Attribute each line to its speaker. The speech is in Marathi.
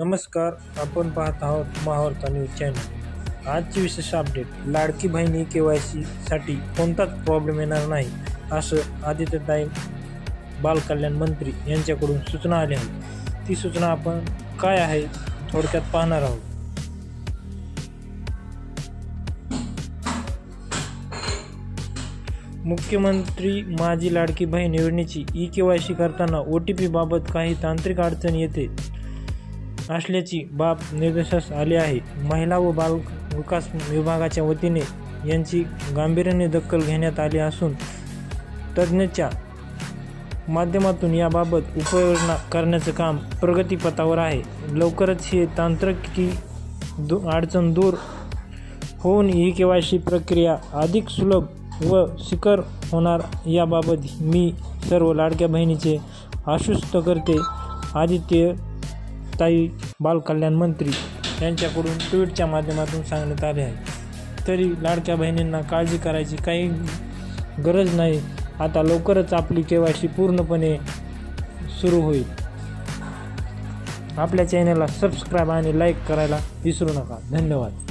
Speaker 1: नमस्कार, आपण पाहत आहोत महावार्ता न्यूज चॅनल। आजची विशेष अपडेट, लाडकी बहिणी KYC साठी कोणताच प्रॉब्लेम येणार नाही असं आदित्यताई बालकल्याण मंत्री यांच्याकडून सूचना आली आहे। ती सूचना आपण काय आहे थोडक्यात पाहणार आहोत। मुख्यमंत्री माझी लाडकी बहीण योजनेची KYC करताना OTP बाबत काही तांत्रिक अडचणी येते असल्याची बाब निर्देशास आली आहे। महिला व बाल विकास विभागाच्या वतीने यांची गांभीर्याने दखल घेण्यात आली असून तज्ञांच्या माध्यमातून याबाबत उपाययोजना करण्याचे काम प्रगतीपथावर आहे। लवकरच ही तांत्रिक अडचण दूर होऊन KYC प्रक्रिया अधिक सुलभ व सुकर होणार याबाबत मी सर्व लाडक्या बहिणीचे आश्वस्त करते। आदित्यताई बालकल्याण मंत्री यांच्याकडून ट्विटच्या माध्यमातून सांगण्यात आले आहे। तरी लाडक्या बहिणींना काळजी करायची काही गरज नाही। आता लवकरच आपली KYC पूर्णपणे सुरू होईल। आपल्या चॅनलला सबस्क्राईब आणि लाईक करायला विसरू नका। धन्यवाद।